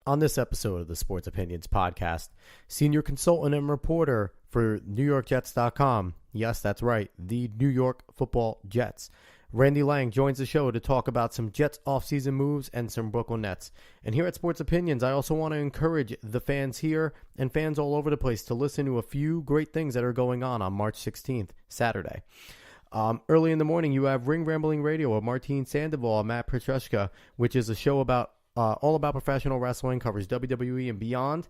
On this episode of the Sports Opinions Podcast, senior consultant and reporter for NewYorkJets.com, yes, that's right, the New York Football Jets, Randy Lange joins the show to talk about some Jets offseason moves and some Brooklyn Nets. And here at Sports Opinions, I also want to encourage the fans here and fans all over the place to listen to a few great things that are going on March 16th, Saturday. Early in the morning, you have Ring Rambling Radio with Martin Sandoval and Matt Petrushka, which is a show about all about professional wrestling, covers WWE and beyond,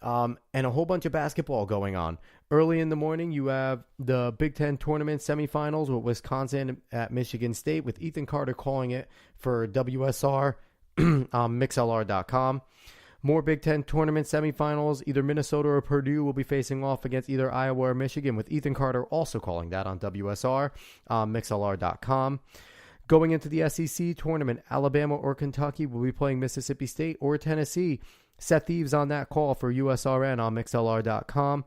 and a whole bunch of basketball going on. Early in the morning, you have the Big Ten tournament semifinals with Wisconsin at Michigan State, with Ethan Carter calling it for WSR on MixLR.com. More Big Ten tournament semifinals, either Minnesota or Purdue will be facing off against either Iowa or Michigan, with Ethan Carter also calling that on WSR on MixLR.com. Going into the SEC tournament, Alabama or Kentucky will be playing Mississippi State or Tennessee. Set Thieves on that call for USRN on MixLR.com.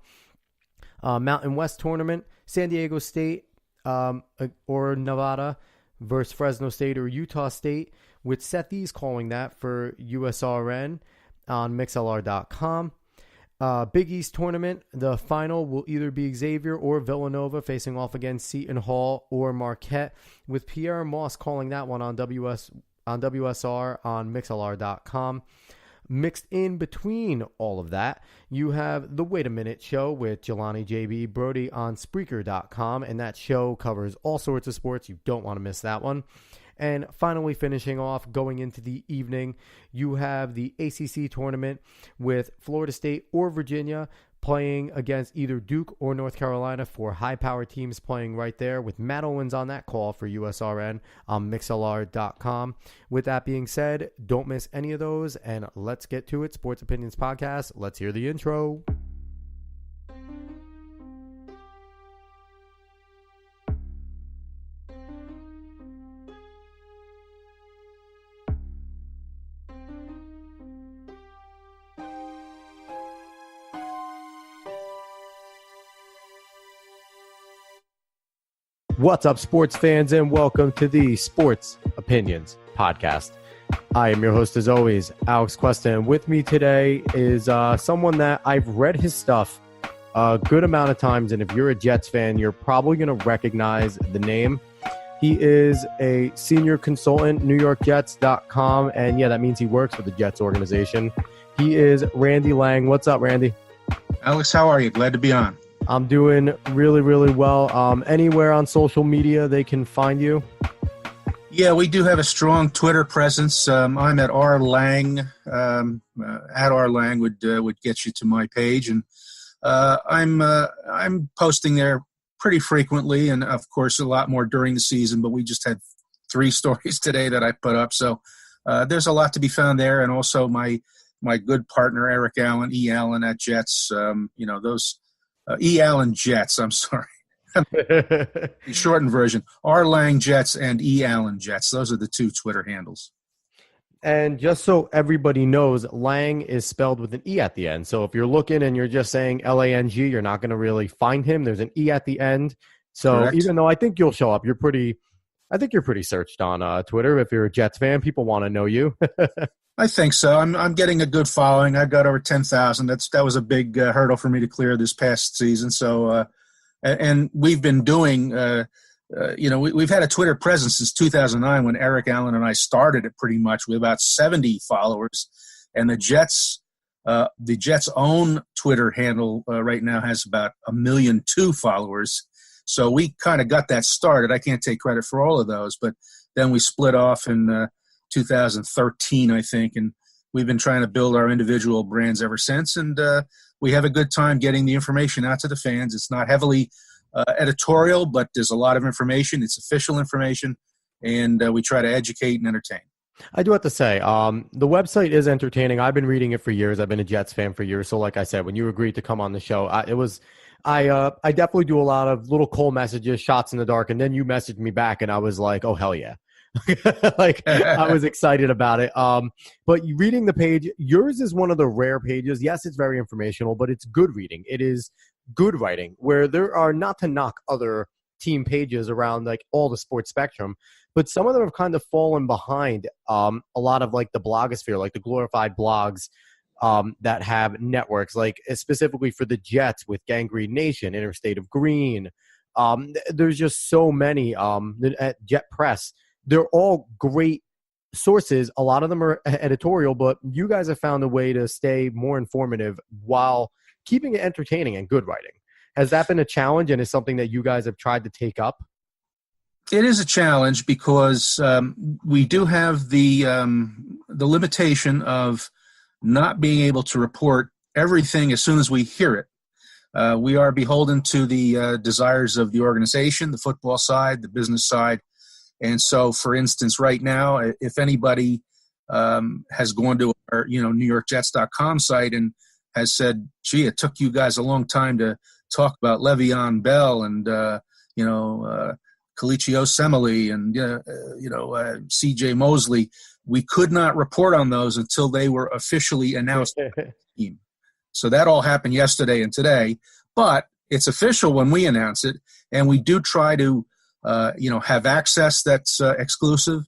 Mountain West tournament, San Diego State or Nevada versus Fresno State or Utah State, with Set Thieves calling that for USRN on MixLR.com. Big East tournament, the final will either be Xavier or Villanova facing off against Seton Hall or Marquette, with Pierre Moss calling that one on WSR on MixLR.com. Mixed in between all of that, you have the Wait a Minute show with Jelani JB Brody on Spreaker.com, and that show covers all sorts of sports. You don't want to miss that one. And finally, finishing off, going into the evening, you have the ACC tournament with Florida State or Virginia playing against either Duke or North Carolina, for high-power teams playing right there, with Matt Owens on that call for USRN on MixLR.com. With that being said, don't miss any of those, and let's get to it. Sports Opinions Podcast. Let's hear the intro. What's up, sports fans, and welcome to the Sports Opinions Podcast. I am your host, as always, Alex Cuesta, and with me today is someone that I've read his stuff a good amount of times, and if you're a Jets fan, you're probably going to recognize the name. He is a senior consultant, NewYorkJets.com, and yeah, that means he works for the Jets organization. He is Randy Lange. What's up, Randy? Alex, how are you? Glad to be on. I'm doing really, really well. Anywhere on social media they can find you? Yeah, we do have a strong Twitter presence. I'm at rlang. At rlang would get you to my page, and I'm posting there pretty frequently, and of course a lot more during the season. But we just had 3 stories today that I put up, so there's a lot to be found there. And also my good partner Eric Allen, E. Allen at Jets. Those. E. Allen Jets, I'm sorry. The shortened version. R. Lang Jets and E. Allen Jets. Those are the 2 Twitter handles. And just so everybody knows, Lang is spelled with an E at the end. So if you're looking and you're just saying L-A-N-G, you're not going to really find him. There's an E at the end. So Correct. Even though I think you'll show up, I think you're pretty searched on Twitter. If you're a Jets fan, people want to know you. I think so. I'm getting a good following. I've got over 10,000. That was a big hurdle for me to clear this past season. So, and we've been doing, we've had a Twitter presence since 2009 when Eric Allen and I started it, pretty much with about 70 followers. And the Jets' own Twitter handle right now has about 1,000,002 followers. So we kind of got that started. I can't take credit for all of those, but then we split off in 2013, I think, and we've been trying to build our individual brands ever since, and we have a good time getting the information out to the fans. It's not heavily editorial, but there's a lot of information. It's official information, and we try to educate and entertain. I do have to say, the website is entertaining. I've been reading it for years. I've been a Jets fan for years. So like I said, when you agreed to come on the show, I definitely do a lot of little cold messages, shots in the dark, and then you messaged me back, and I was like, oh, hell yeah. I was excited about it. But reading the page, yours is one of the rare pages. Yes, it's very informational, but it's good reading. It is good writing, where there are, not to knock other team pages around like all the sports spectrum, but some of them have kind of fallen behind a lot of like the blogosphere, like the glorified blogs that have networks, like specifically for the Jets with Gangrene Nation, Interstate of Green. There's just so many at Jet Press. They're all great sources. A lot of them are editorial, but you guys have found a way to stay more informative while keeping it entertaining and good writing. Has that been a challenge, and is something that you guys have tried to take up? It is a challenge because we do have the limitation of not being able to report everything as soon as we hear it. We are beholden to the desires of the organization, the football side, the business side. And so, for instance, right now, if anybody has gone to our, NewYorkJets.com site and has said, gee, it took you guys a long time to talk about Le'Veon Bell and, Kalichi Osemele and, C.J. Mosley, we could not report on those until they were officially announced by the team. So that all happened yesterday and today, but it's official when we announce it, and we do try to have access that's exclusive,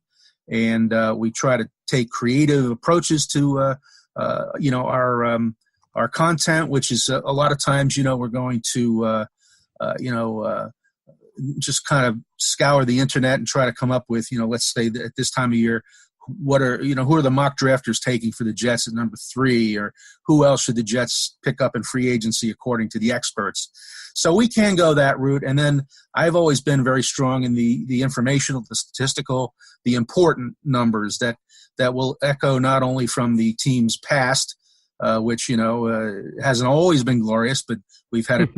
and we try to take creative approaches to our content, which is a lot of times we're going to just kind of scour the internet and try to come up with let's say at this time of year, who are the mock drafters taking for the Jets at number 3, or who else should the Jets pick up in free agency according to the experts. So we can go that route. And then I've always been very strong in the informational, the statistical, the important numbers that will echo not only from the team's past, which, hasn't always been glorious, but we've had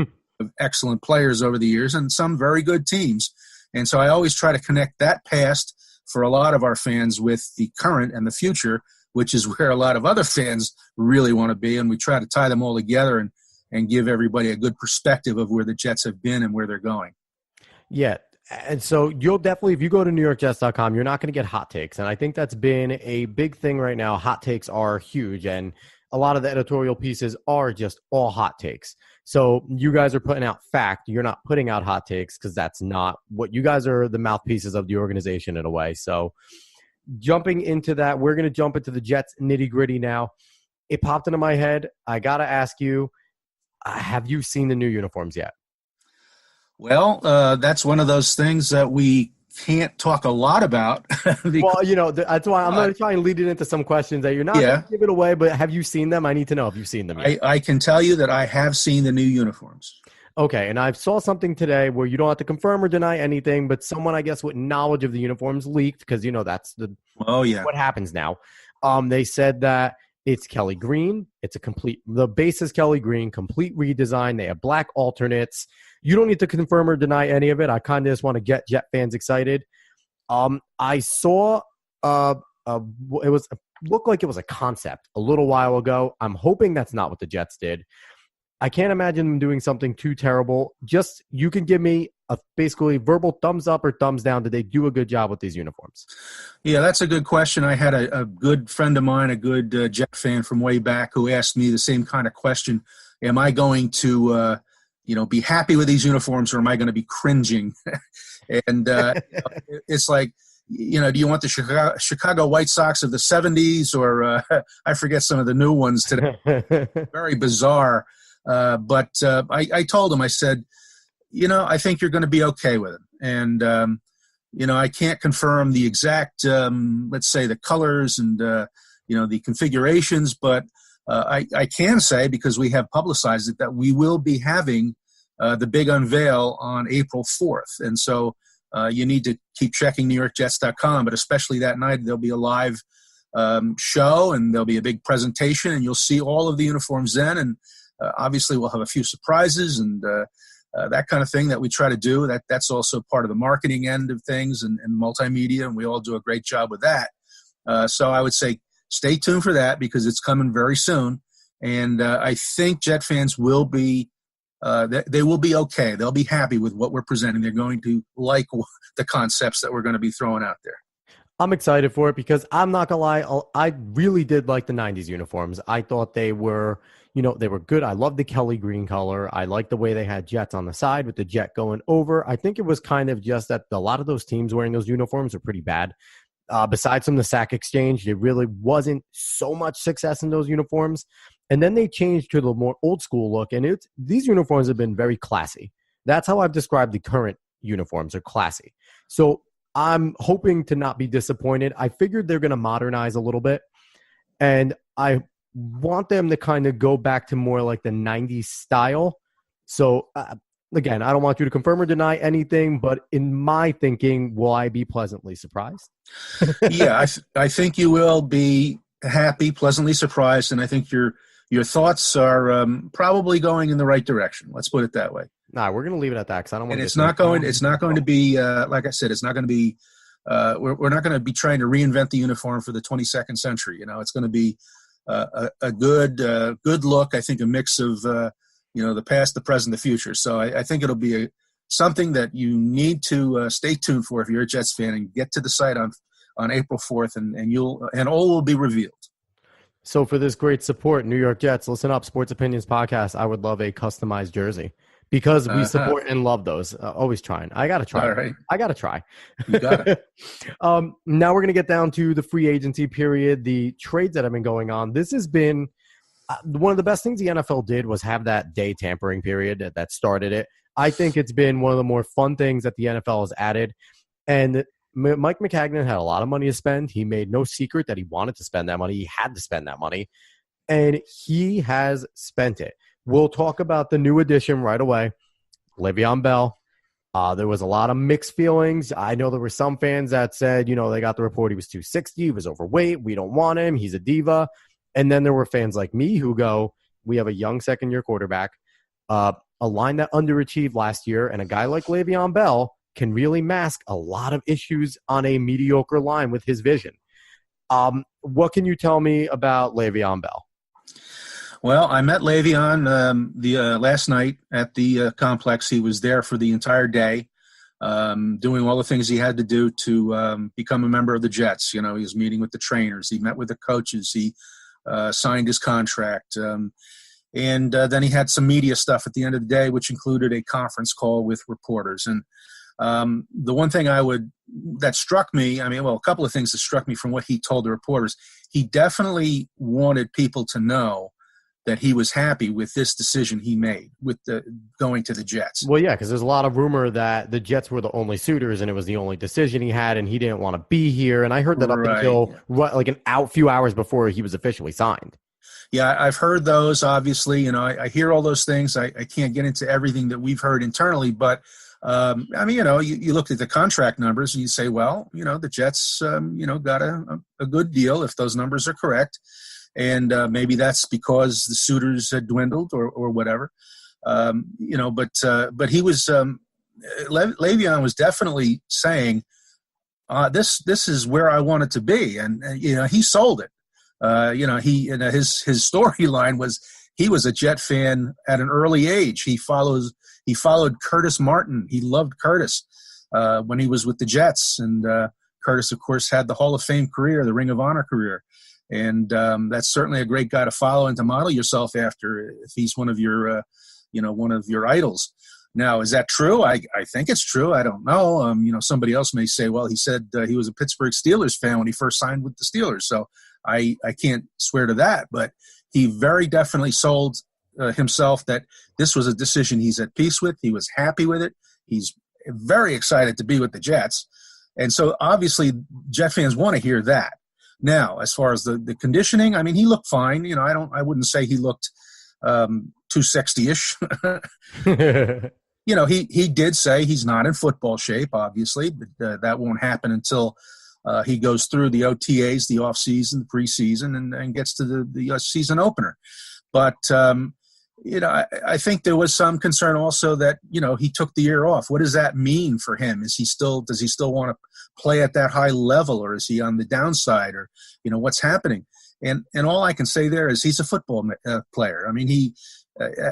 excellent players over the years and some very good teams. And so I always try to connect that past for a lot of our fans with the current and the future, which is where a lot of other fans really want to be. And we try to tie them all together and give everybody a good perspective of where the Jets have been and where they're going. Yeah. And so you'll definitely, if you go to NewYorkJets.com, you're not going to get hot takes. And I think that's been a big thing right now. Hot takes are huge. And a lot of the editorial pieces are just all hot takes. So you guys are putting out fact. You're not putting out hot takes because that's not what you guys are, the mouthpieces of the organization in a way. So jumping into that, we're going to jump into the Jets nitty gritty now. It popped into my head. I got to ask you, have you seen the new uniforms yet? Well, that's one of those things that we can't talk a lot about. Well, that's why I'm going to try and lead it into some questions that you're not going to give it away, but have you seen them? I need to know if you've seen them yet. I can tell you that I have seen the new uniforms. Okay, and I saw something today where you don't have to confirm or deny anything, but someone, I guess, with knowledge of the uniforms leaked, because, that's what happens now. They said that it's Kelly Green. The base is Kelly Green, complete redesign. They have black alternates. You don't need to confirm or deny any of it. I kind of just want to get Jet fans excited. I saw it looked like it was a concept a little while ago. I'm hoping that's not what the Jets did. I can't imagine them doing something too terrible. Just, you can give me a basically verbal thumbs up or thumbs down. Did they do a good job with these uniforms? Yeah, that's a good question. I had a good friend of mine, a good Jet fan from way back, who asked me the same kind of question. Am I going to, be happy with these uniforms, or am I going to be cringing? And it's like, do you want the Chicago White Sox of the 70s, or I forget some of the new ones today. Very bizarre. But I told him, I said, I think you're going to be okay with it. And, I can't confirm the exact, let's say, the colors and, the configurations, but I can say, because we have publicized it, that we will be having the big unveil on April 4th. And so you need to keep checking NewYorkJets.com, but especially that night, there'll be a live show, and there'll be a big presentation, and you'll see all of the uniforms then. And obviously, we'll have a few surprises and that kind of thing that we try to do. That's also part of the marketing end of things and multimedia, and we all do a great job with that. So I would say stay tuned for that, because it's coming very soon. And I think Jet fans will be they will be okay. They'll be happy with what we're presenting. They're going to like the concepts that we're going to be throwing out there. I'm excited for it because I'm not gonna lie, I really did like the '90s uniforms. I thought they were, they were good. I love the Kelly green color. I like the way they had jets on the side with the jet going over. I think it was kind of just that a lot of those teams wearing those uniforms are pretty bad. Besides from the sack exchange, there really wasn't so much success in those uniforms. And then they changed to the more old school look, and these uniforms have been very classy. That's how I've described the current uniforms, are classy. So I'm hoping to not be disappointed. I figured they're going to modernize a little bit, and I want them to kind of go back to more like the 90s style. So, again, I don't want you to confirm or deny anything, but in my thinking, will I be pleasantly surprised? Yeah, I think you will be happy, pleasantly surprised, and I think your thoughts are probably going in the right direction. Let's put it that way. Nah, we're going to leave it at that because I don't want And to. it's not going to be like I said. It's not going to be. We're not going to be trying to reinvent the uniform for the 22nd century. It's going to be a good look. I think a mix of the past, the present, the future. So I think it'll be something that you need to stay tuned for if you're a Jets fan, and get to the site on April 4th, and all will be revealed. So for this great support, New York Jets, listen up, Sports Opinions Podcast. I would love a customized jersey because we support and love those. Always trying. I got to try. All right. I got to try. You got it. Now we're going to get down to the free agency period, the trades that have been going on. This has been one of the best things the NFL did was have that day tampering period that started it. I think it's been one of the more fun things that the NFL has added. And Mike McCagnon had a lot of money to spend. He made no secret that he wanted to spend that money. He had to spend that money. And he has spent it. We'll talk about the new addition right away, Le'Veon Bell. There was a lot of mixed feelings. I know there were some fans that said, they got the report he was 260, he was overweight, we don't want him, he's a diva. And then there were fans like me who go, we have a young second-year quarterback, a line that underachieved last year, and a guy like Le'Veon Bell can really mask a lot of issues on a mediocre line with his vision. What can you tell me about Le'Veon Bell? Well, I met Le'Veon last night at the complex. He was there for the entire day, doing all the things he had to do to become a member of the Jets. He was meeting with the trainers. He met with the coaches. He signed his contract. And then he had some media stuff at the end of the day, which included a conference call with reporters. And the one thing that struck me, a couple of things that struck me from what he told the reporters, he definitely wanted people to know that he was happy with this decision he made with going to the Jets. Well, yeah, because there's a lot of rumor that the Jets were the only suitors and it was the only decision he had and he didn't want to be here. And I heard that up until like few hours before he was officially signed. Yeah, I've heard those, obviously. I hear all those things. I can't get into everything that we've heard internally, but you look at the contract numbers and you say, well, the Jets, got a good deal if those numbers are correct. And maybe that's because the suitors had dwindled or whatever, but he was Le'Veon was definitely saying, this is where I wanted to be, and he sold it. His storyline was he was a Jet fan at an early age. He followed Curtis Martin. He loved Curtis when he was with the Jets, and Curtis, of course, had the Hall of Fame career, the Ring of Honor career. And that's certainly a great guy to follow and to model yourself after if he's one of your idols. Now, is that true? I think it's true. I don't know. Somebody else may say, well, he said he was a Pittsburgh Steelers fan when he first signed with the Steelers. So I can't swear to that. But he very definitely sold himself that this was a decision he's at peace with. He was happy with it. He's very excited to be with the Jets. And so obviously Jet fans want to hear that. Now, as far as the conditioning, he looked fine. I wouldn't say he looked 260-ish. He did say he's not in football shape, obviously, but that won't happen until he goes through the OTAs, the offseason, the preseason, and gets to the season opener. But, I think there was some concern also that, he took the year off. What does that mean for him? Does he still want to play at that high level, or is he on the downside, or, what's happening? And all I can say there is he's a football player. He,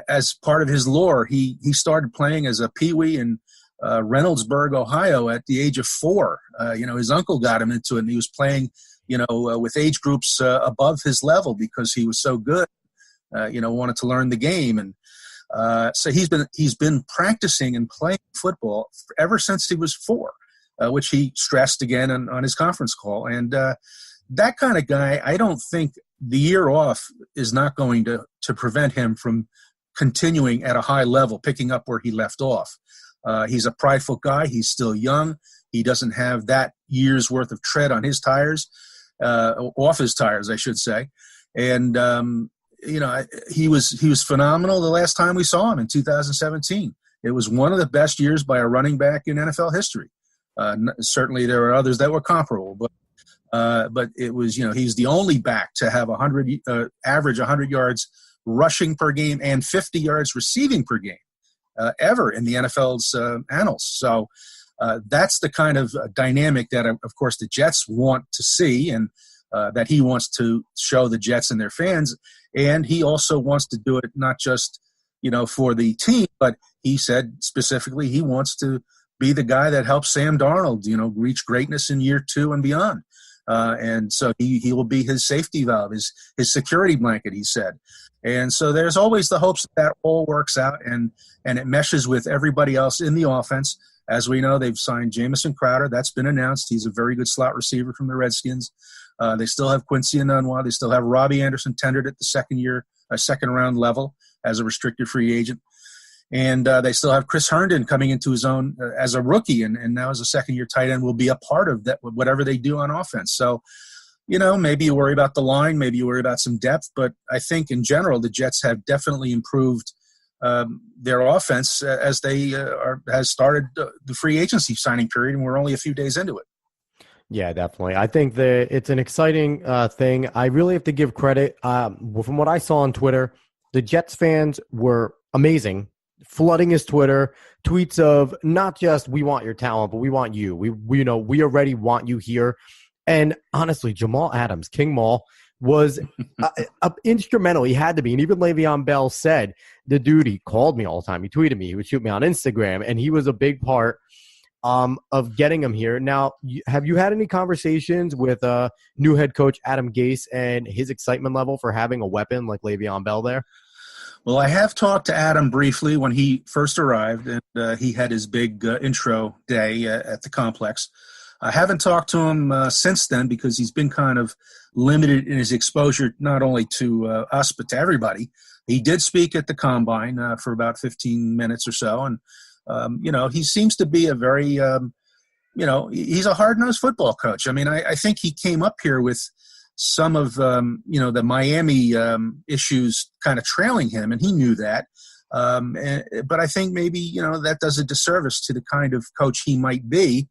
as part of his lore, he started playing as a peewee and Reynoldsburg, Ohio, at the age of 4. His uncle got him into it, and he was playing, with age groups above his level because he was so good. Wanted to learn the game, and so he's been practicing and playing football ever since he was 4, which he stressed again on his conference call. And that kind of guy, I don't think the year off is not going to prevent him from continuing at a high level, picking up where he left off. He's a prideful guy. He's still young. He doesn't have that year's worth of tread on his tires, off his tires, I should say. And, he was phenomenal the last time we saw him in 2017. It was one of the best years by a running back in NFL history. Certainly there are others that were comparable, but it was, he's the only back to have average 100 yards rushing per game and 50 yards receiving per game ever in the NFL's annals. So that's the kind of dynamic that, of course, the Jets want to see, and that he wants to show the Jets and their fans. And he also wants to do it not just, for the team, but he said specifically he wants to be the guy that helps Sam Darnold, reach greatness in year 2 and beyond. And so he will be his safety valve, his security blanket, he said. And so there's always the hopes that all works out and it meshes with everybody else in the offense. As we know, they've signed Jamison Crowder. That's been announced. He's a very good slot receiver from the Redskins. They still have Quincy Enunwa. They still have Robbie Anderson tendered at the second round level as a restricted free agent. And they still have Chris Herndon coming into his own as a rookie, and now as a second-year tight end will be a part of that, whatever they do on offense. So, maybe you worry about the line, maybe you worry about some depth, but I think in general the Jets have definitely improved their offense as they has started the free agency signing period, and we're only a few days into it. Yeah, definitely. I think that it's an exciting thing. I really have to give credit. From what I saw on Twitter, the Jets fans were amazing, flooding his Twitter, tweets of not just we want your talent, but we want you. We already want you here. And honestly, Jamal Adams, King Maul, was instrumental. He had to be. And even Le'Veon Bell said, the dude, he called me all the time. He tweeted me. He would shoot me on Instagram. And he was a big part of getting him here. Now, have you had any conversations with new head coach Adam Gase and his excitement level for having a weapon like Le'Veon Bell there? Well, I have talked to Adam briefly when he first arrived, and he had his big intro day at the complex. I haven't talked to him since then because he's been kind of limited in his exposure not only to us but to everybody. He did speak at the Combine for about 15 minutes or so, and he seems to be a very he's a hard-nosed football coach. I mean, I think he came up here with some of the Miami issues kind of trailing him, and he knew that. But I think maybe that does a disservice to the kind of coach he might be,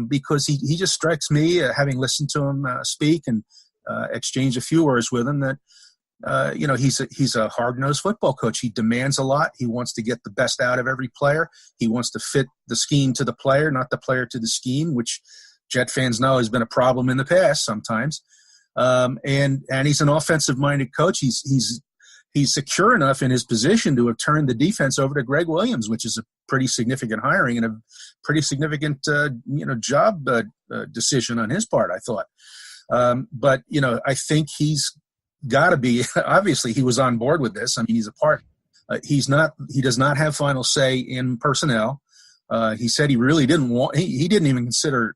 because he just strikes me, having listened to him speak and exchange a few words with him, that he's a hard-nosed football coach. He demands a lot. He wants to get the best out of every player. He wants to fit the scheme to the player, not the player to the scheme, which Jet fans know has been a problem in the past sometimes. And he's an offensive-minded coach. He's secure enough in his position to have turned the defense over to Greg Williams, which is a pretty significant hiring and a pretty significant job decision on his part, I thought. But I think he's got to be. Obviously, he was on board with this. I mean, he's a part. He does not have final say in personnel. He said he really didn't want. He didn't even consider.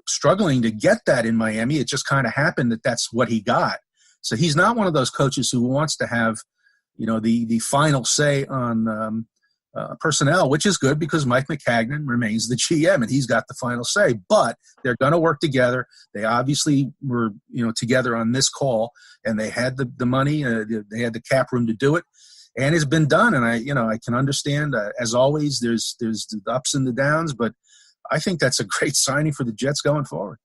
Struggling to get that in Miami. It just kind of happened that that's what he got. So he's not one of those coaches who wants to have, the final say on personnel, which is good because Mike McCagnon remains the GM and he's got the final say. But they're going to work together. They obviously were, together on this call, and they had the money. They had the cap room to do it, and it's been done. And I can understand. As always, there's the ups and the downs, but I think that's a great signing for the Jets going forward.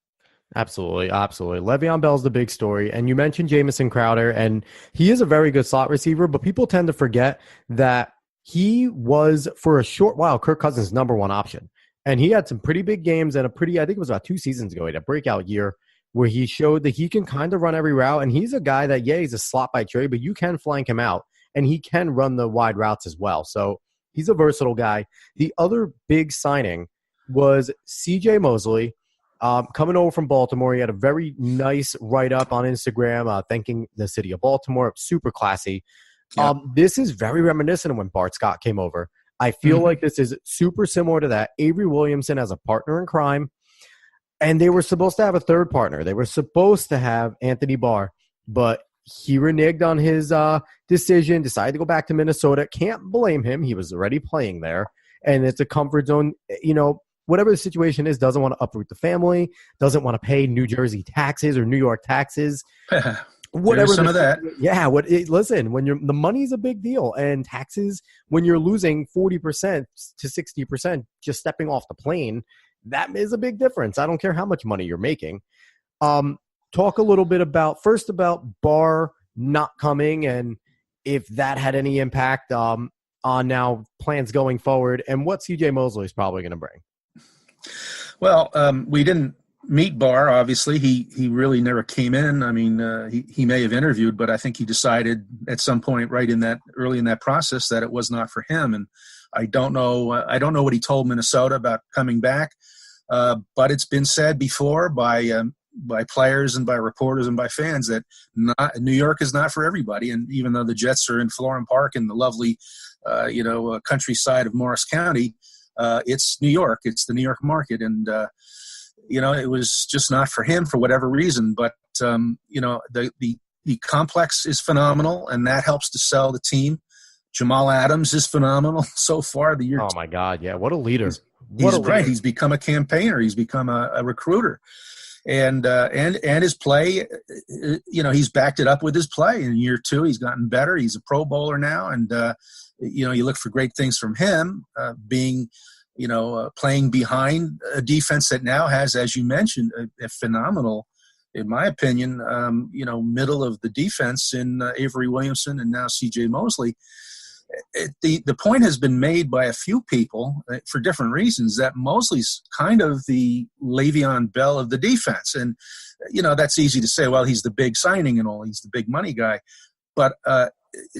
Absolutely. Le'Veon Bell's the big story. And you mentioned Jamison Crowder, and he is a very good slot receiver, but people tend to forget that he was, for a short while, Kirk Cousins' number one option. And he had some pretty big games and I think it was about 2 seasons ago, he had a breakout year where he showed that he can kind of run every route. And he's a guy that, he's a slot by trade, but you can flank him out, and he can run the wide routes as well. So He's a versatile guy. The other big signing was C.J. Mosley. Coming over from Baltimore, he had a very nice write-up on Instagram thanking the city of Baltimore. Super classy. Yeah. This is very reminiscent of when Bart Scott came over. I feel like this is super similar to that. Avery Williamson as a partner in crime, and they were supposed to have a third partner. They were supposed to have Anthony Barr, but he reneged on his decision, decided to go back to Minnesota. Can't blame him. He was already playing there, and it's a comfort zone. Whatever the situation is, doesn't want to uproot the family, doesn't want to pay New Jersey taxes or New York taxes. Whatever some of that. Yeah. Listen, when the money's a big deal, and taxes, when you're losing 40% to 60% just stepping off the plane, that is a big difference. I don't care how much money you're making. Talk a little bit about Barr not coming and if that had any impact on now plans going forward and what CJ Mosley is probably going to bring. Well, we didn't meet Barr, obviously. He really never came in. I mean, he may have interviewed, but I think he decided at some point early in that process that it was not for him. And I don't know what he told Minnesota about coming back, but it's been said before by players and by reporters and by fans that New York is not for everybody. And even though the Jets are in Florham Park in the lovely, countryside of Morris County, it's New York. It's the New York market. And, it was just not for him for whatever reason. But, the complex is phenomenal, and that helps to sell the team. Jamal Adams is phenomenal so far. Oh, my God. Yeah, what a leader. He's great. He's become a campaigner. He's become a recruiter. And his play, he's backed it up with his play. In year 2, he's gotten better. He's a Pro Bowler now. And, you look for great things from him, playing behind a defense that now has, as you mentioned, a phenomenal, in my opinion, middle of the defense in Avery Williamson and now C.J. Mosley. The point has been made by a few people for different reasons that Mosley's kind of the Le'Veon Bell of the defense. And, that's easy to say, well, he's the big signing and all. He's the big money guy. But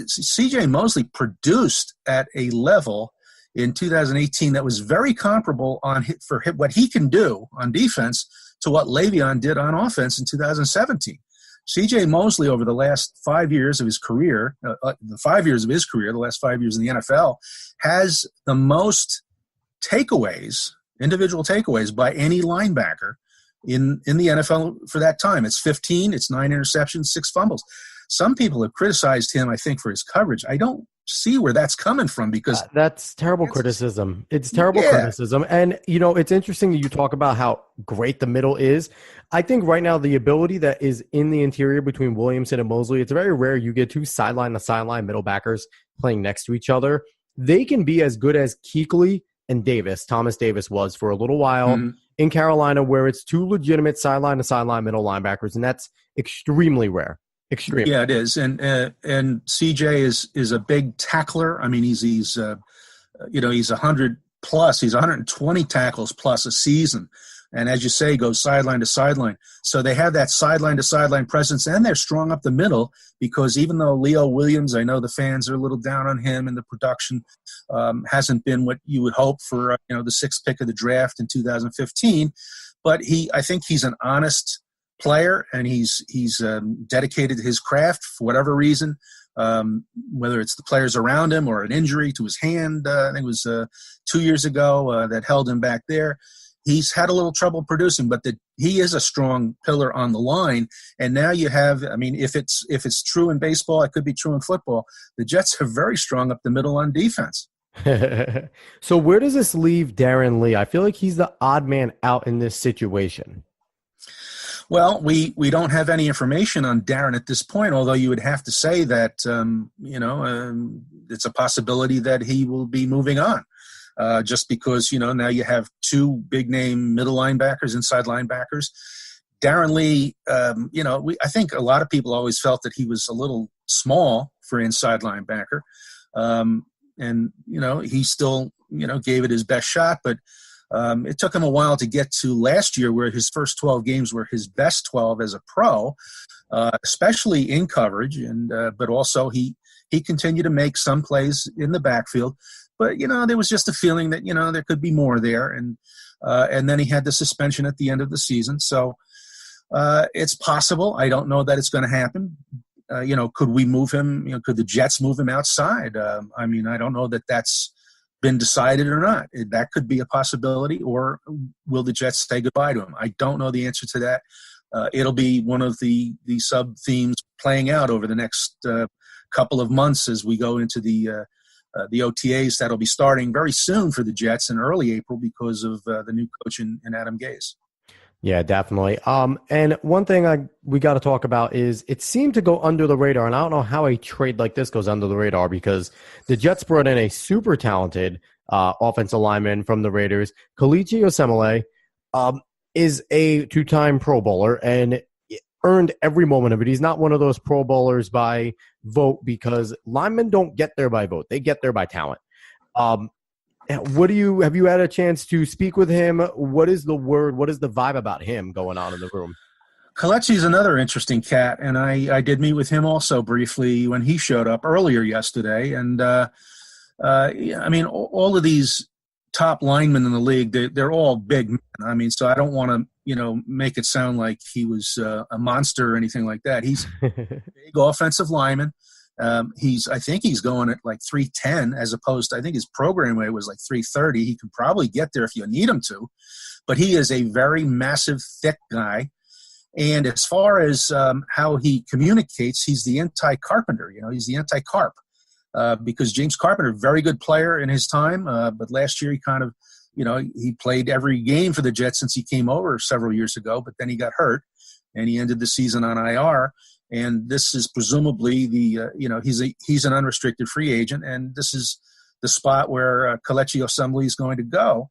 C.J. Mosley produced at a level in 2018 that was very comparable for what he can do on defense to what Le'Veon did on offense in 2017. C.J. Mosley, over the last 5 years of his career, the last 5 years in the NFL, has the most individual takeaways by any linebacker in the NFL for that time. It's 15, it's 9 interceptions, 6 fumbles. Some people have criticized him, I think, for his coverage. I don't see where that's coming from because that's terrible criticism. It's terrible criticism. And, it's interesting that you talk about how great the middle is. I think right now the ability that is in the interior between Williamson and Mosley, it's very rare you get 2 sideline-to-sideline middle backers playing next to each other. They can be as good as Kuechly and Thomas Davis was for a little while in Carolina, where it's 2 legitimate sideline-to-sideline middle linebackers, and that's extremely rare. Extreme. Yeah, it is. And CJ is a big tackler. I mean, he's 100 plus. He's 120 tackles plus a season. And as you say, goes sideline to sideline. So they have that sideline to sideline presence, and they're strong up the middle because even though Leo Williams, I know the fans are a little down on him and the production hasn't been what you would hope for, the 6th pick of the draft in 2015. But I think he's an honest player, and he's dedicated to his craft for whatever reason, whether it's the players around him or an injury to his hand. I think it was 2 years ago that held him back there. He's had a little trouble producing, but he is a strong pillar on the line. And now you have, if it's true in baseball, it could be true in football. The Jets are very strong up the middle on defense. So where does this leave Darren Lee? I feel like he's the odd man out in this situation. Well, we don't have any information on Darren at this point, although you would have to say that, it's a possibility that he will be moving on just because, now you have 2 big-name middle linebackers, inside linebackers. Darren Lee, I think a lot of people always felt that he was a little small for inside linebacker. He still, gave it his best shot, but it took him a while to get to last year where his first 12 games were his best 12 as a pro, especially in coverage. But also he continued to make some plays in the backfield. But, there was just a feeling that, there could be more there. And then he had the suspension at the end of the season. So it's possible. I don't know that it's going to happen. Could we move him? Could the Jets move him outside? I don't know that that's been decided or not. That could be a possibility. Or will the Jets say goodbye to him? I don't know the answer to that. It'll be one of the sub-themes playing out over the next couple of months as we go into the OTAs that'll be starting very soon for the Jets in early April because of the new coach in Adam Gase. Yeah, definitely. And one thing we got to talk about is it seemed to go under the radar, and I don't know how a trade like this goes under the radar because the Jets brought in a super talented offensive lineman from the Raiders. Kelechi Osemele is a two-time Pro Bowler and earned every moment of it. He's not one of those Pro Bowlers by vote because linemen don't get there by vote. They get there by talent. Have you had a chance to speak with him? What is the word? What is the vibe about him going on in the room? Kelechi's another interesting cat, and I did meet with him also briefly when he showed up earlier yesterday. And, all of these top linemen in the league, they're all big men. So I don't want to, make it sound like he was a monster or anything like that. He's a big offensive lineman. I think he's going at like 310 as opposed to, I think his program weight was like 330. He could probably get there if you need him to, but he is a very massive, thick guy. And as far as how he communicates, he's the anti-Carpenter, he's the anti-Carp because James Carpenter, very good player in his time. But last year he kind of, he played every game for the Jets since he came over several years ago, but then he got hurt and he ended the season on IR. And this is presumably he's an unrestricted free agent, and this is the spot where Kelechi Osemele is going to go,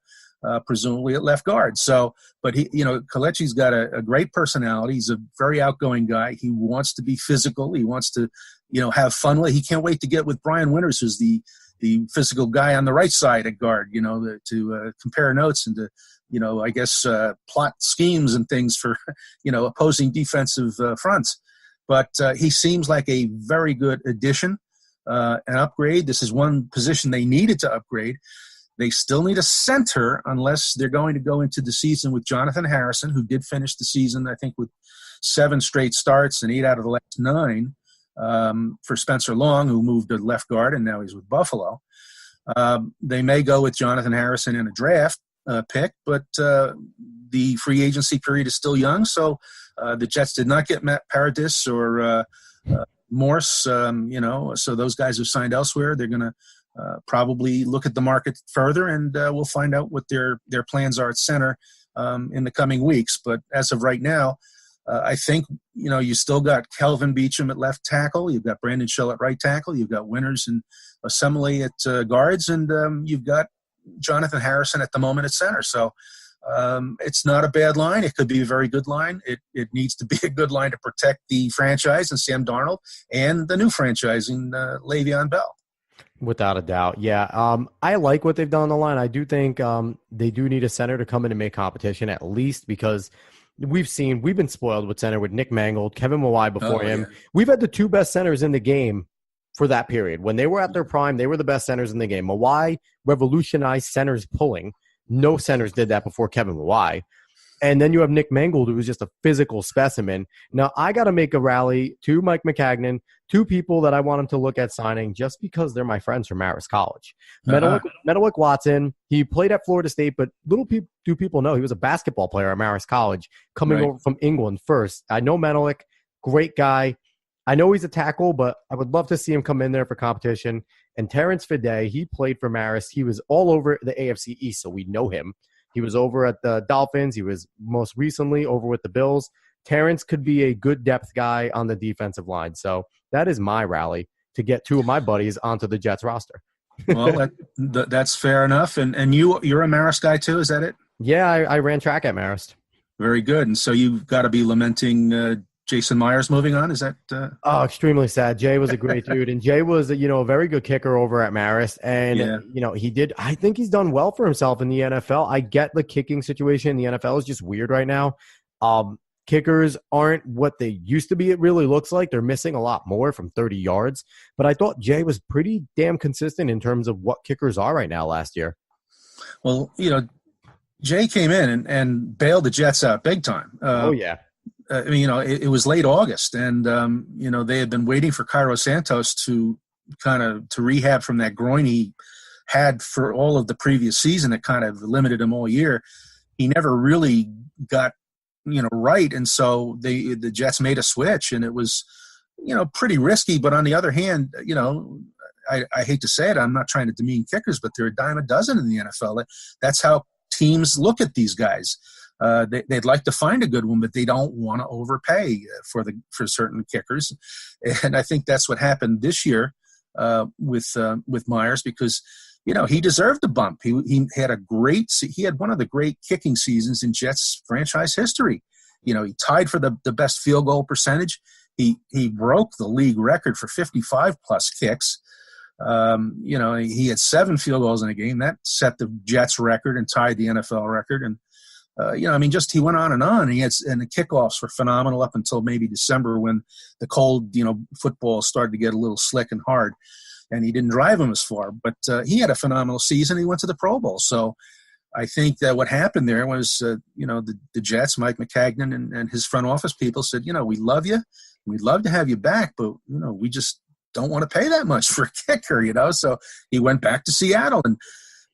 presumably at left guard. So, but Kelechi's got a great personality. He's a very outgoing guy. He wants to be physical. He wants to, have fun. He can't wait to get with Brian Winters, who's the physical guy on the right side at guard. To compare notes and to, I guess plot schemes and things for opposing defensive fronts. But he seems like a very good addition, an upgrade. This is one position they needed to upgrade. They still need a center unless they're going to go into the season with Jonathan Harrison, who did finish the season, I think, with 7 straight starts and 8 out of the last 9 for Spencer Long, who moved to left guard, and now he's with Buffalo. They may go with Jonathan Harrison in a draft pick, but the free agency period is still young, so the Jets did not get Matt Paradis or Morse, so those guys have signed elsewhere. They're going to probably look at the market further, and we'll find out what their plans are at center in the coming weeks. But as of right now, I think, you still got Kelvin Beachum at left tackle. You've got Brandon Shell at right tackle. You've got Winters and Osemele at guards, and you've got Jonathan Harrison at the moment at center. So it's not a bad line. It could be a very good line. It needs to be a good line to protect the franchise and Sam Darnold and the new franchise in Le'Veon Bell. Without a doubt. Yeah. I like what they've done on the line. I do think they do need a center to come in and make competition, at least because we've been spoiled with center with Nick Mangold, Kevin Mawai before him. Yeah. We've had the 2 best centers in the game for that period. When they were at their prime, they were the best centers in the game. Mawai revolutionized centers pulling. No centers did that before Kevin Mawai. And then you have Nick Mangold, who was just a physical specimen. Now, I got to make a rally to Mike McCagnon, 2 people that I want him to look at signing just because they're my friends from Marist College. Menelik Watson, he played at Florida State, but do people know he was a basketball player at Marist College, coming over from England first. I know Menelik, great guy. I know he's a tackle, but I would love to see him come in there for competition. And Terrence Fede, he played for Marist. He was all over the AFC East, so we know him. He was over at the Dolphins. He was most recently over with the Bills. Terrence could be a good depth guy on the defensive line. So that is my rally to get 2 of my buddies onto the Jets roster. Well, that's fair enough. And you're a Marist guy too, is that it? Yeah, I ran track at Marist. Very good. And so you've got to be lamenting Jason Myers moving on. Is that? Oh, extremely sad. Jay was a great dude. And Jay was, a very good kicker over at Marist. And, I think he's done well for himself in the NFL. I get the kicking situation in the NFL is just weird right now. kickers aren't what they used to be, it really looks like. They're missing a lot more from 30 yards. But I thought Jay was pretty damn consistent in terms of what kickers are right now last year. Well, Jay came in and bailed the Jets out big time. Oh, yeah. I mean, it was late August, and they had been waiting for Cairo Santos to rehab from that groin he had for all of the previous season. That kind of limited him all year. He never really got right, and so the Jets made a switch, and it was pretty risky. But on the other hand, I hate to say it, I'm not trying to demean kickers, but they're a dime a dozen in the NFL. That's how teams look at these guys. They'd like to find a good one, but they don't want to overpay for certain kickers. And I think that's what happened this year with Myers, because he deserved the bump. He had one of the great kicking seasons in Jets franchise history. He tied for the best field goal percentage. He broke the league record for 55 plus kicks. He had 7 field goals in a game that set the Jets record and tied the NFL record. And he went on. And the kickoffs were phenomenal up until maybe December, when the cold, football started to get a little slick and hard, and he didn't drive him as far. But he had a phenomenal season. He went to the Pro Bowl. So I think that what happened there was, the Jets, Mike McCagnon and his front office people said, we love you. We'd love to have you back, but, we just don't want to pay that much for a kicker, So he went back to Seattle, and,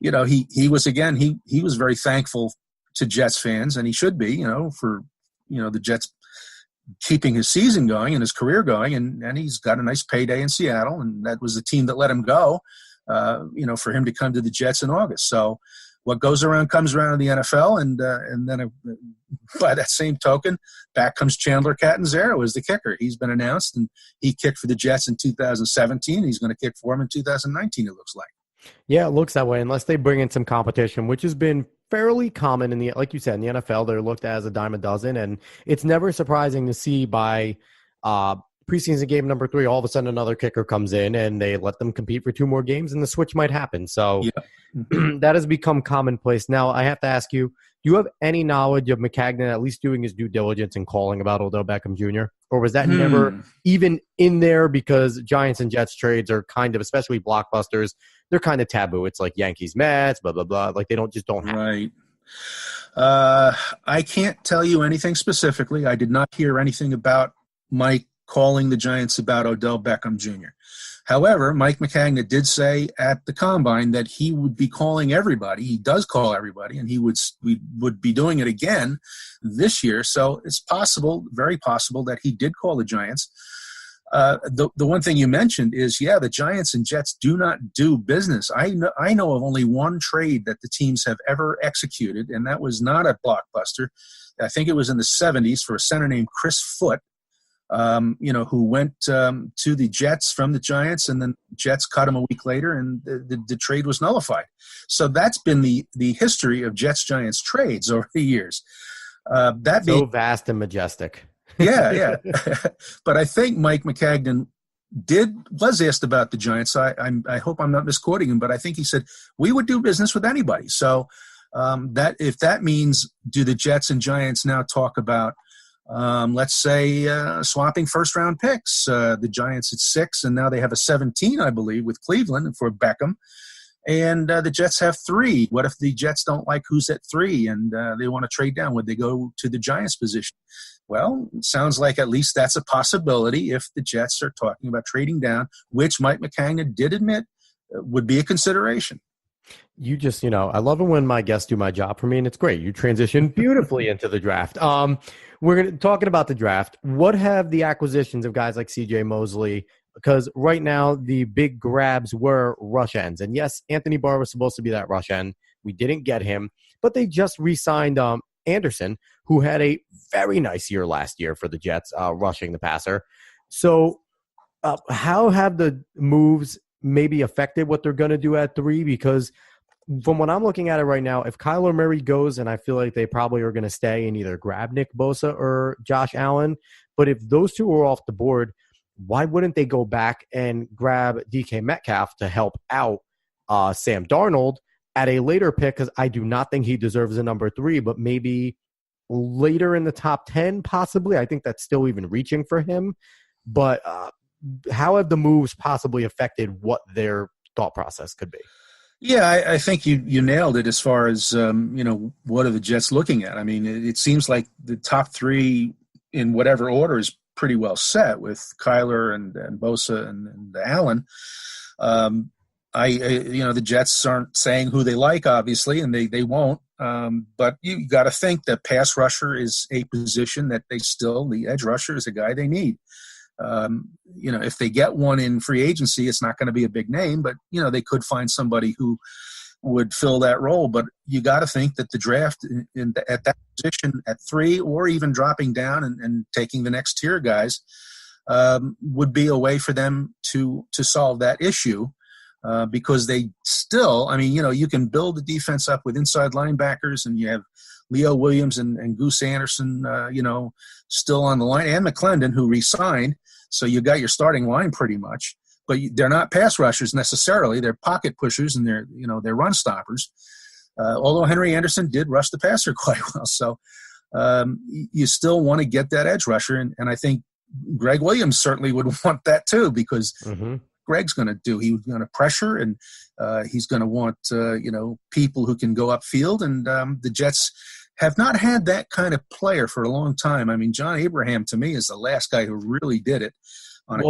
he was very thankful to Jets fans, and he should be, for, the Jets keeping his season going and his career going, and he's got a nice payday in Seattle, and that was the team that let him go, for him to come to the Jets in August. So what goes around comes around in the NFL, and then by that same token, back comes Chandler Catanzaro as the kicker. He's been announced, and he kicked for the Jets in 2017. He's going to kick for him in 2019, it looks like. Yeah, it looks that way, unless they bring in some competition, which has been fairly common like you said, in the NFL. They're looked at as a dime a dozen, and it's never surprising to see by preseason game number 3, all of a sudden another kicker comes in and they let them compete for 2 more games, and the switch might happen. So that has become commonplace. Now, I have to ask you, do you have any knowledge of McCagnon at least doing his due diligence and calling about Odell Beckham Jr.? Or was that never even in there, because Giants and Jets trades are kind of, especially blockbusters, they're kind of taboo. It's like Yankees, Mets, blah, blah, blah. Like they don't happen. Right. I can't tell you anything specifically. I did not hear anything about Mike calling the Giants about Odell Beckham Jr. However, Mike McCagnon did say at the Combine that he would be calling everybody. He does call everybody, and we would be doing it again this year. So it's possible, very possible, that he did call the Giants. The one thing you mentioned is, the Giants and Jets do not do business. I know of only one trade that the teams have ever executed, and that was not a blockbuster. I think it was in the 70s for a center named Chris Foote, who went to the Jets from the Giants, and then Jets cut him a week later, and the trade was nullified. So that's been the history of Jets-Giants trades over the years. Vast and majestic. Yeah. But I think Mike McCagnon was asked about the Giants. I hope I'm not misquoting him, but I think he said, we would do business with anybody. So that if that means, do the Jets and Giants now talk about, let's say, swapping first-round picks? The Giants at 6, and now they have a 17, I believe, with Cleveland for Beckham. And the Jets have 3. What if the Jets don't like who's at 3 and they want to trade down? Would they go to the Giants position? Well, it sounds like at least that's a possibility if the Jets are talking about trading down, which Mike McCagnon did admit would be a consideration. You just, I love it when my guests do my job for me, and it's great. You transition beautifully into the draft. We're talking about the draft. What have the acquisitions of guys like C.J. Mosley, because right now the big grabs were rush ends. And yes, Anthony Barr was supposed to be that rush end. We didn't get him, but they just re-signed Anderson, who had a very nice year last year for the Jets, rushing the passer. So how have the moves maybe affected what they're going to do at 3? Because from what I'm looking at it right now, if Kyler Murray goes, and I feel like they probably are going to stay and either grab Nick Bosa or Josh Allen, but if those 2 are off the board, why wouldn't they go back and grab DK Metcalf to help out Sam Darnold at a later pick? Because I do not think he deserves a number 3, but maybe later in the top 10, possibly. I think that's still even reaching for him. But how have the moves possibly affected what their thought process could be? Yeah, I think you nailed it as far as, what are the Jets looking at? I mean, it seems like the top three in whatever order is pretty well set with Kyler and Bosa and Allen. The Jets aren't saying who they like, obviously, and they won't. But you got to think that pass rusher is a position that the edge rusher is a guy they need. If they get one in free agency, it's not going to be a big name, but, they could find somebody who would fill that role. But you got to think that the draft at that position at 3, or even dropping down and taking the next tier guys, would be a way for them to solve that issue. Because they still, you can build the defense up with inside linebackers, and you have Leo Williams and Goose Anderson, still on the line, and McClendon, who re-signed. So you got your starting line pretty much. But they're not pass rushers necessarily. They're pocket pushers, and they're run stoppers. Although Henry Anderson did rush the passer quite well. So you still want to get that edge rusher, and I think Greg Williams certainly would want that too, because Greg's going to do. He's going to pressure, and he's going to want people who can go upfield. And the Jets have not had that kind of player for a long time. I mean, John Abraham to me is the last guy who really did it.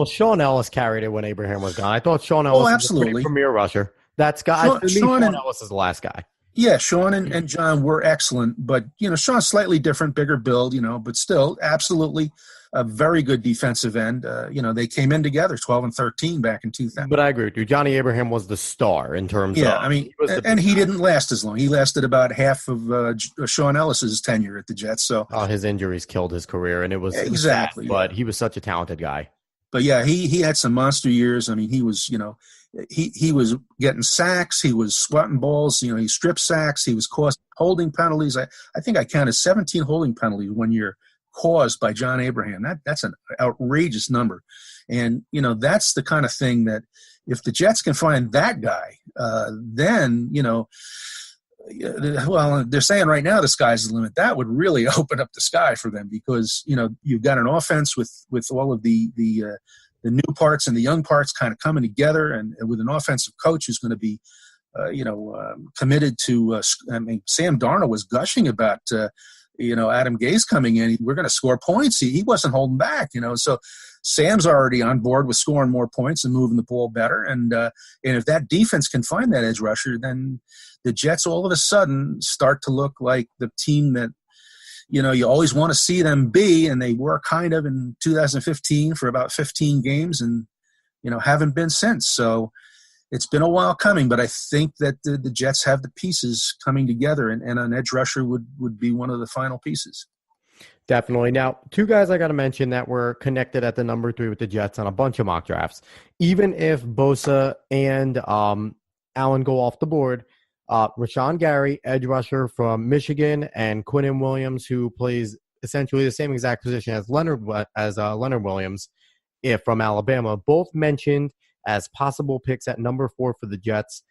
Sean Ellis carried it when Abraham was gone. I thought Sean Ellis was a pretty premier rusher. Sean Ellis is the last guy. Yeah, Sean and John were excellent, but Sean's slightly different, bigger build, but still absolutely a very good defensive end. They came in together 12 and 13 back in 2000. But I agree with you. Johnny Abraham was the star in terms of. Yeah, he didn't last as long. He lasted about half of Sean Ellis's tenure at the Jets. So his injuries killed his career, and it was exactly. Sad, but he was such a talented guy. But yeah, he had some monster years. I mean, he was he was getting sacks. He was swatting balls. He stripped sacks. He was caused holding penalties. I think I counted 17 holding penalties 1 year caused by John Abraham. That's an outrageous number. And, that's the kind of thing that if the Jets can find that guy, then, well, they're saying right now the sky's the limit. That would really open up the sky for them, because, you've got an offense with all of the new parts and the young parts kind of coming together, and with an offensive coach who's going to be, committed to Sam Darnold was gushing about, Adam Gase coming in. We're going to score points. He wasn't holding back, so Sam's already on board with scoring more points and moving the ball better. And if that defense can find that edge rusher, then the Jets all of a sudden start to look like the team that, you always want to see them be. And they were kind of in 2015 for about 15 games and, haven't been since. So it's been a while coming, but I think that the Jets have the pieces coming together, and an edge rusher would be one of the final pieces. Definitely. Now, two guys I got to mention that were connected at the number 3 with the Jets on a bunch of mock drafts. Even if Bosa and Allen go off the board, Rashawn Gary, edge rusher from Michigan, and Quinnen Williams, who plays essentially the same exact position as Leonard Williams, from Alabama, both mentioned as possible picks at number 4 for the Jets.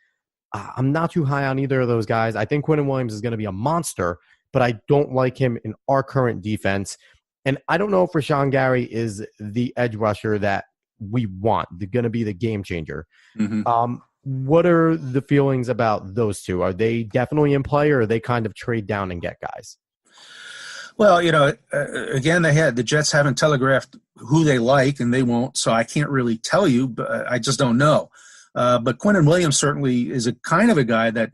I'm not too high on either of those guys. I think Quinnen Williams is going to be a monster, but I don't like him in our current defense. And I don't know if Rashawn Gary is the edge rusher that we want. They're going to be the game changer. Mm-hmm. What are the feelings about those two? Are they definitely in play, or are they kind of trade down and get guys? Well, again, the Jets haven't telegraphed who they like, and they won't, so I can't really tell you, but I just don't know. But Quinnen Williams certainly is a kind of a guy that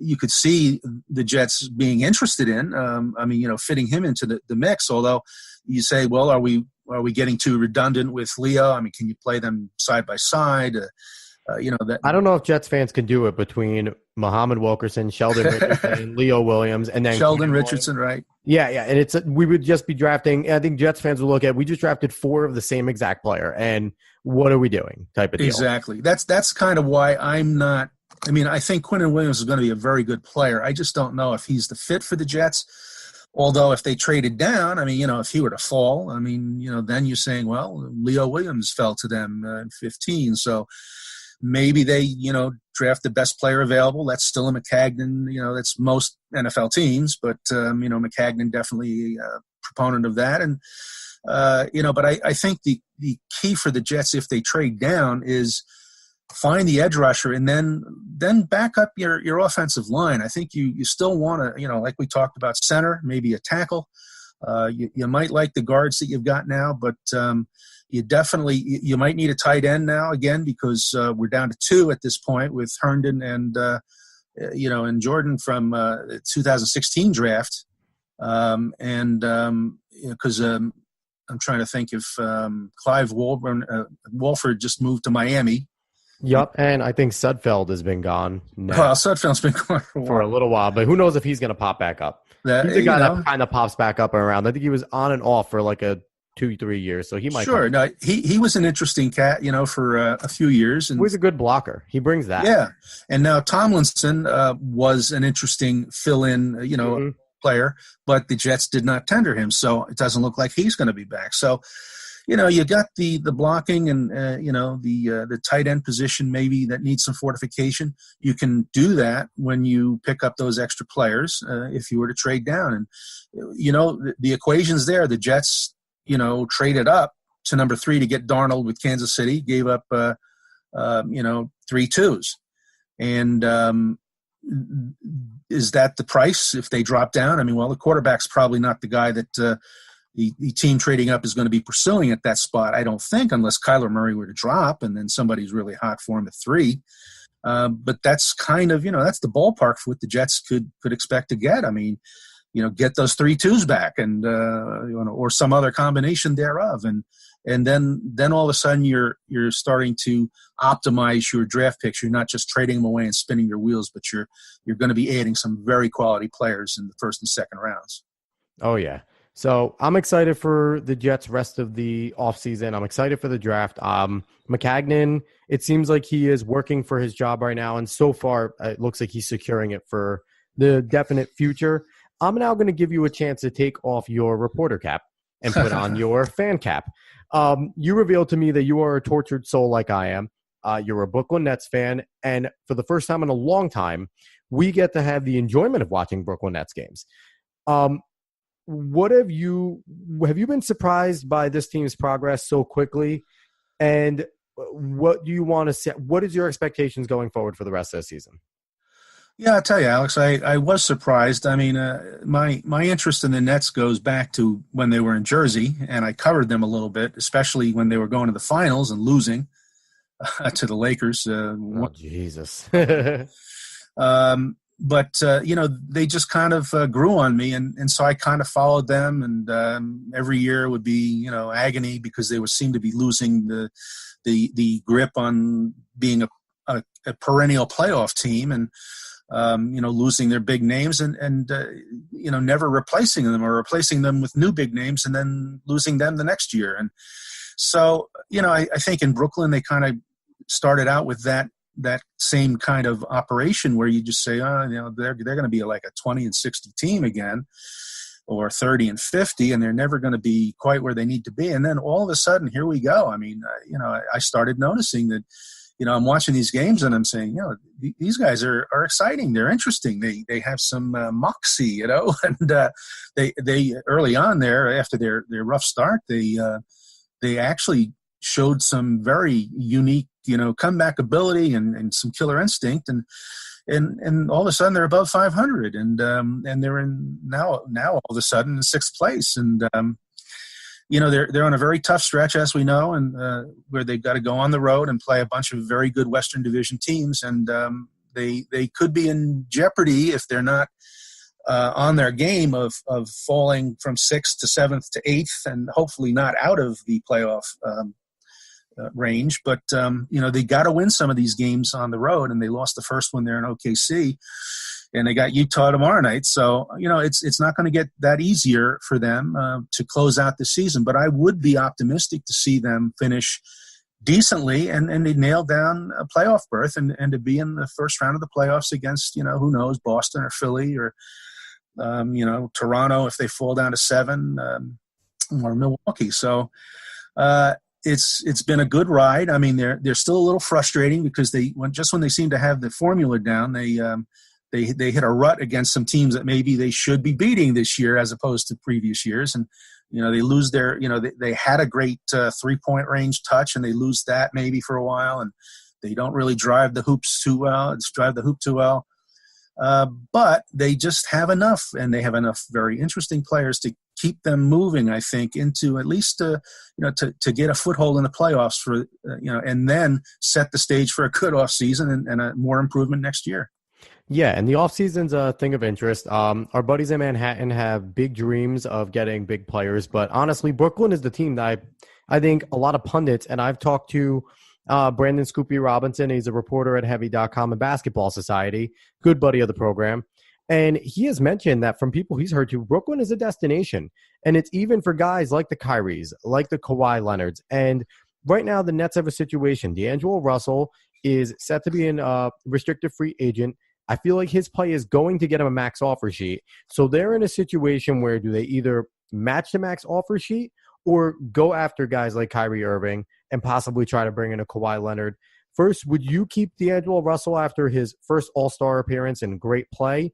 you could see the Jets being interested in. Fitting him into the mix, although you say, well, are we getting too redundant with Leo? I mean, can you play them side by side? I don't know if Jets fans can do it between Muhammad Wilkerson, Sheldon Richardson, Leo Williams, and then Sheldon Richardson, right? Yeah, and we would just be drafting. I think Jets fans will look at, we just drafted 4 of the same exact player, and what are we doing? Type of deal. Exactly. That's kind of why I'm not. I mean, I think Quinnen Williams is going to be a very good player. I just don't know if he's the fit for the Jets. Although if they traded down, if he were to fall, then you're saying, well, Leo Williams fell to them in 15, so. maybe they, draft the best player available. That's still a McCagnon, that's most NFL teams, but, McCagnon definitely a proponent of that. And, but I think the key for the Jets, if they trade down, is find the edge rusher and then back up your offensive line. I think you still want to, like we talked about, center, maybe a tackle. You might like the guards that you've got now, but you might need a tight end now again, because we're down to 2 at this point with Herndon and and Jordan from the 2016 draft. Because I'm trying to think if Clive Wolford just moved to Miami. Yep, and I think Sudfeld has been gone now. Well, Sudfeld's been gone for a little while, but who knows if he's going to pop back up. He's the guy that kind of pops back up and around. I think he was on and off for like 2-3 years, so he might. Sure, no, he was an interesting cat, for a few years. And he was a good blocker. He brings that. Yeah, and now Tomlinson was an interesting fill-in, player, but the Jets did not tender him, so it doesn't look like he's going to be back. So, you got the blocking and the tight end position maybe that needs some fortification. You can do that when you pick up those extra players if you were to trade down. And the equation's there. The Jets traded up to number 3 to get Darnold with Kansas City, gave up 3 2s, and is that the price if they drop down? I mean, well, the quarterback's probably not the guy that the team trading up is going to be pursuing at that spot, I don't think, unless Kyler Murray were to drop and then somebody's really hot for him at 3. But that's kind of, that's the ballpark for what the Jets could expect to get. I mean, get those 3 2s back and, or some other combination thereof. And then all of a sudden you're starting to optimize your draft picks. You're not just trading them away and spinning your wheels, but you're going to be adding some very quality players in the first and second rounds. Oh, yeah. So I'm excited for the Jets' rest of the offseason. I'm excited for the draft. McCagnon, it seems like he is working for his job right now, and so far it looks like he's securing it for the definite future. I'm now going to give you a chance to take off your reporter cap and put on your fan cap. You revealed to me that you are a tortured soul like I am. You're a Brooklyn Nets fan, and for the first time in a long time, we get to have the enjoyment of watching Brooklyn Nets games. What have you been surprised by this team's progress so quickly? And what do you want to say? What is your expectations going forward for the rest of the season? Yeah, I'll tell you, Alex, I was surprised. I mean, my interest in the Nets goes back to when they were in Jersey, and I covered them a little bit, especially when they were going to the finals and losing to the Lakers. Oh, Jesus. But they just kind of grew on me, and so I kind of followed them, and every year would be, agony because they would seem to be losing the grip on being a perennial playoff team, and losing their big names and never replacing them or replacing them with new big names and then losing them the next year. And so, I think in Brooklyn, they kind of started out with that same kind of operation where you just say, they're going to be like a 20-60 team again, or 30-50, and they're never going to be quite where they need to be. And then all of a sudden, here we go. I mean, I started noticing that, I'm watching these games and I'm saying, these guys are exciting. They're interesting. They have some moxie, and they early on there after their rough start, they actually showed some very unique, comeback ability and some killer instinct, and all of a sudden they're above 500, and they're in now all of a sudden in 6th place, and they're on a very tough stretch, as we know, and where they've got to go on the road and play a bunch of very good Western Division teams, and they could be in jeopardy if they're not on their game of falling from 6th to 7th to 8th, and hopefully not out of the playoff range. But they got to win some of these games on the road, and they lost the first one there in OKC, and they got Utah tomorrow night. So it's not going to get that easier for them to close out the season. But I would be optimistic to see them finish decently and they nail down a playoff berth and to be in the first round of the playoffs against who knows, Boston or Philly or Toronto if they fall down to 7 or Milwaukee. So. it's been a good ride. I mean, they're still a little frustrating because when they seem to have the formula down, they hit a rut against some teams that maybe they should be beating this year as opposed to previous years. And, they lose their, they had a great 3-point range touch and they lose that maybe for a while. And they don't really drive the hoop too well. But they just have enough, and they have enough very interesting players to keep them moving, I think, into at least, to get a foothold in the playoffs for, and then set the stage for a good off season and a more improvement next year. Yeah, and the offseason's a thing of interest. Our buddies in Manhattan have big dreams of getting big players, but honestly, Brooklyn is the team that I think a lot of pundits, and I've talked to Brandon Scoopy Robinson. He's a reporter at Heavy.com and Basketball Society, good buddy of the program. And he has mentioned that from people he's heard to, Brooklyn is a destination. And it's even for guys like the Kyries, like the Kawhi Leonards. And right now, the Nets have a situation. D'Angelo Russell is set to be a restricted free agent. I feel like his play is going to get him a max offer sheet. So they're in a situation where do they either match the max offer sheet or go after guys like Kyrie Irving and possibly try to bring in a Kawhi Leonard. First, would you keep D'Angelo Russell after his first All-Star appearance and great play?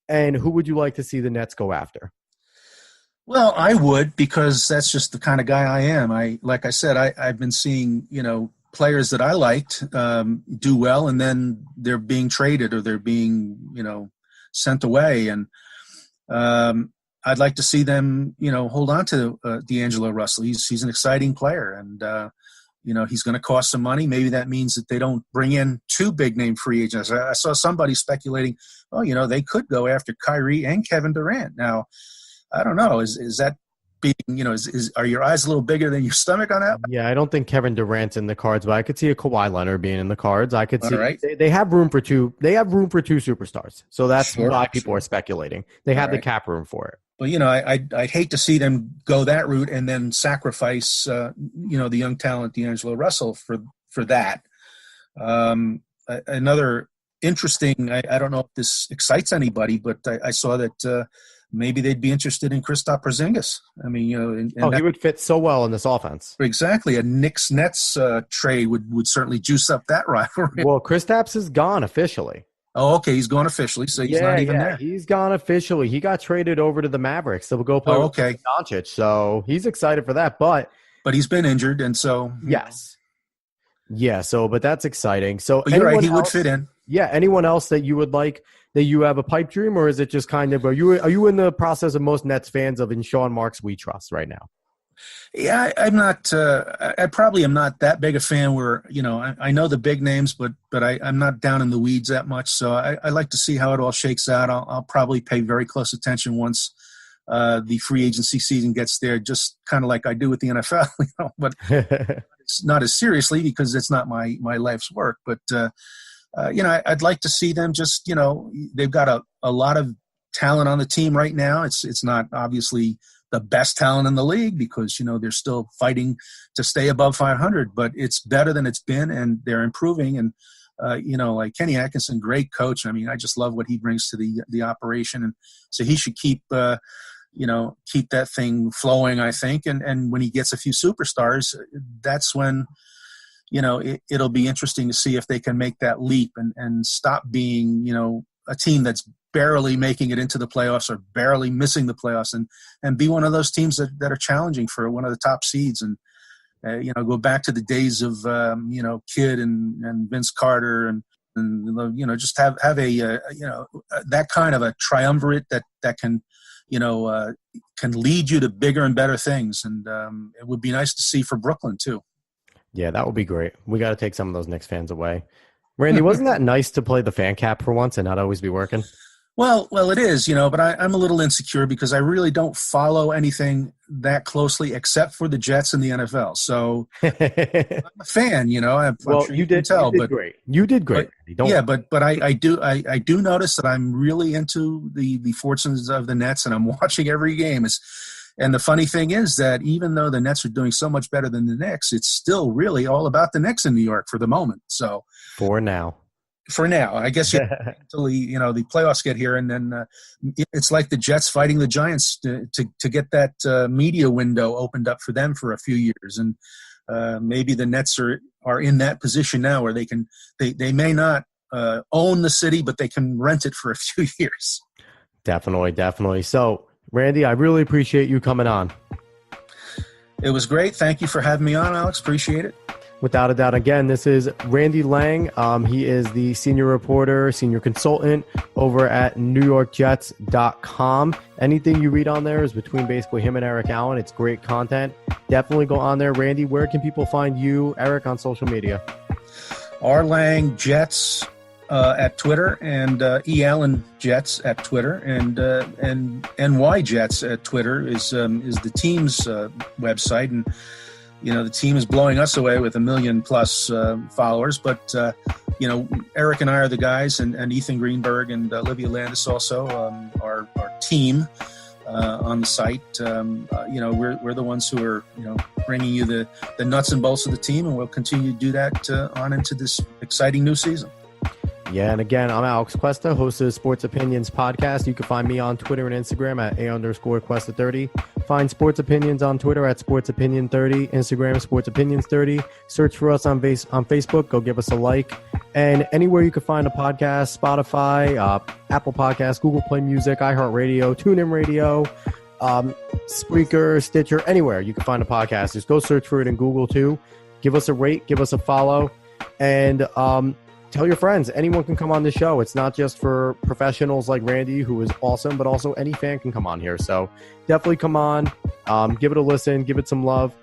And who would you like to see the Nets go after? Well, I would, because that's just the kind of guy I am. Like I said, I've been seeing, players that I liked do well, and then they're being traded or they're being, sent away. And I'd like to see them, hold on to D'Angelo Russell. He's an exciting player, and he's going to cost some money. Maybe that means that they don't bring in 2 big-name free agents. I saw somebody speculating, they could go after Kyrie and Kevin Durant. Now, I don't know. Is that being, are your eyes a little bigger than your stomach on that? Yeah, I don't think Kevin Durant's in the cards, but I could see a Kawhi Leonard being in the cards. I could see they have room for 2. They have room for 2 superstars. So that's why people are speculating. They have the cap room for it. But, I'd hate to see them go that route and then sacrifice, the young talent D'Angelo Russell for that. Another interesting, I don't know if this excites anybody, but I saw that maybe they'd be interested in Kristaps Porzingis. I mean, he would fit so well in this offense. Exactly. A Knicks-Nets trade would certainly juice up that rivalry. Well, Kristaps is gone officially. Oh, okay. He's gone officially, so he's not even there. He's gone officially. He got traded over to the Mavericks. So we'll go play with Doncic. So he's excited for that. But he's been injured, and so yes. Yeah, but that's exciting. So you're right, he would fit in. Yeah, anyone else that you would like, that you have a pipe dream, or is it just kind of, are you in the process of most Nets fans of in Sean Marks we trust right now? Yeah, I'm not. I probably am not that big a fan. Where I know the big names, but I'm not down in the weeds that much. So I like to see how it all shakes out. I'll probably pay very close attention once the free agency season gets there, just kind of like I do with the NFL. But it's not as seriously because it's not my life's work. But I'd like to see them just. They've got a lot of talent on the team right now. It's not obviously the best talent in the league because, they're still fighting to stay above 500, but it's better than it's been and they're improving. And, like Kenny Atkinson, great coach. I mean, I just love what he brings to the operation. And so he should keep that thing flowing, I think. And when he gets a few superstars, that's when, it'll be interesting to see if they can make that leap and stop being, a team that's barely making it into the playoffs or barely missing the playoffs and be one of those teams that are challenging for one of the top seeds and, go back to the days of, Kidd and Vince Carter and just have a, that kind of a triumvirate that can, can lead you to bigger and better things. And it would be nice to see for Brooklyn too. Yeah, that would be great. We got to take some of those Knicks fans away. Randy, wasn't that nice to play the fan cap for once and not always be working? Well, it is, but I'm a little insecure because I really don't follow anything that closely except for the Jets and the NFL. So I'm a fan, I'm sure you did tell. Great. You did great. But I do notice that I'm really into the fortunes of the Nets and I'm watching every game. And the funny thing is that even though the Nets are doing so much better than the Knicks, it's still really all about the Knicks in New York for the moment. So for now, I guess until the playoffs get here, and then it's like the Jets fighting the Giants to get that media window opened up for them for a few years. And maybe the Nets are in that position now where they may not own the city, but they can rent it for a few years. Definitely. So, Randy, I really appreciate you coming on. It was great. Thank you for having me on, Alex. Appreciate it. Without a doubt. Again, this is Randy Lange. He is the senior reporter, senior consultant over at NewYorkJets.com. Anything you read on there is between basically him and Eric Allen. It's great content. Definitely go on there. Randy, where can people find you, Eric, on social media? R. Lange Jets at Twitter, and E. Allen Jets at Twitter, and NY Jets at Twitter is the team's website. And the team is blowing us away with 1 million plus followers. But, Eric and I are the guys, and Ethan Greenberg and Olivia Landis also, our team on the site. We're the ones who are, bringing you the nuts and bolts of the team, and we'll continue to do that on into this exciting new season. Yeah, and again, I'm Alex Cuesta, host of the Sports Opinions podcast. You can find me on Twitter and Instagram at @A_Cuesta30. Find Sports Opinions on Twitter at SportsOpinion30, Instagram SportsOpinions30. Search for us on Facebook. Go give us a like. And anywhere you can find a podcast, Spotify, Apple Podcasts, Google Play Music, iHeartRadio, TuneIn Radio, Spreaker, Stitcher, anywhere you can find a podcast. Just go search for it in Google too. Give us a rate, give us a follow, and tell your friends. Anyone can come on the show. It's not just for professionals like Randy, who is awesome, but also any fan can come on here. So definitely come on, give it a listen, give it some love.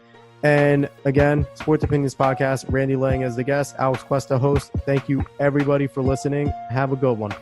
And again, Sports Opinions Podcast, Randy Lange as the guest, Alex Cuesta host. Thank you everybody for listening. Have a good one.